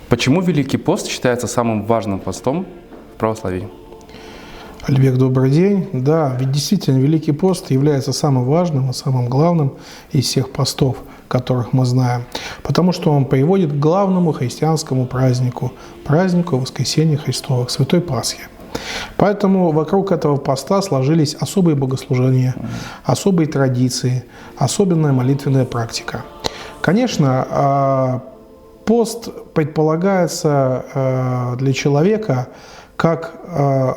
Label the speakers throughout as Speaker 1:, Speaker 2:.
Speaker 1: Почему Великий пост считается самым важным постом в православии?
Speaker 2: Альбек, добрый день. Да, ведь действительно Великий пост является самым важным и самым главным из всех постов, которых мы знаем, потому что он приводит к главному христианскому празднику Воскресения Христова, к Святой Пасхе. Поэтому вокруг этого поста сложились особые богослужения, особые традиции, особенная молитвенная практика. Конечно, пост предполагается для человека как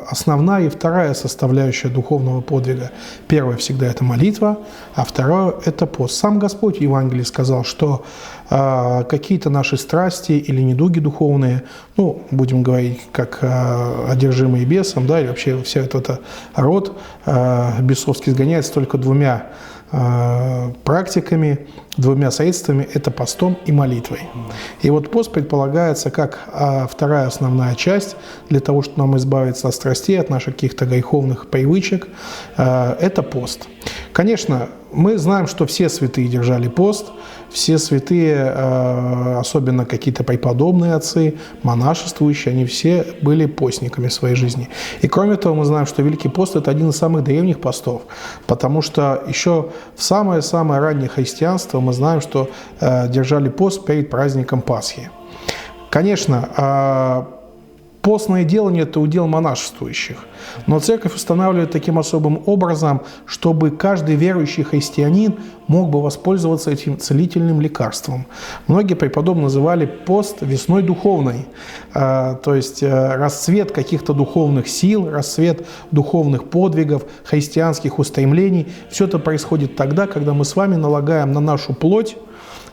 Speaker 2: основная и вторая составляющая духовного подвига. Первая всегда это молитва, а второе это пост. Сам Господь в Евангелии сказал, что какие-то наши страсти или недуги духовные, ну, будем говорить, как одержимые бесом, да, или вообще вся этот род бесовский сгоняется только двумя практиками, двумя средствами – это постом и молитвой. И вот пост предполагается как вторая основная часть для того, чтобы нам избавиться от страстей, от наших каких-то греховных привычек. Это пост. Конечно, мы знаем, что все святые держали пост, все святые, особенно какие-то преподобные отцы, монашествующие, они все были постниками в своей жизни. И кроме того, мы знаем, что Великий пост – это один из самых древних постов, потому что еще в самое-самое раннее христианство мы знаем, что держали пост перед праздником Пасхи. Конечно, постное делание – это удел монашествующих, но церковь устанавливает таким особым образом, чтобы каждый верующий христианин мог бы воспользоваться этим целительным лекарством. Многие преподобные называли пост весной духовной, то есть расцвет каких-то духовных сил, расцвет духовных подвигов, христианских устремлений. Все это происходит тогда, когда мы с вами налагаем на нашу плоть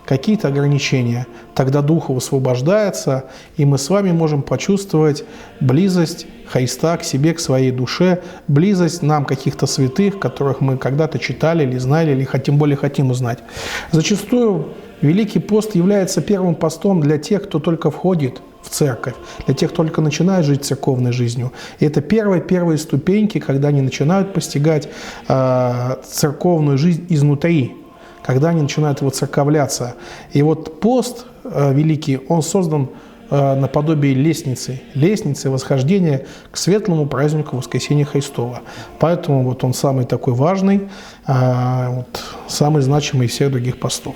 Speaker 2: какие-то ограничения. Тогда Дух высвобождается, и мы с вами можем почувствовать близость Христа к себе, к своей душе, близость нам каких-то святых, которых мы когда-то читали или знали, или тем более хотим узнать. Зачастую Великий пост является первым постом для тех, кто только входит в церковь, для тех, кто только начинает жить церковной жизнью. И это первые ступеньки, когда они начинают постигать церковную жизнь изнутри, когда они начинают воцерковляться. И вот пост великий, он создан наподобие лестницы восхождения к светлому празднику Воскресения Христова. Поэтому вот он самый такой важный, самый значимый из всех других постов.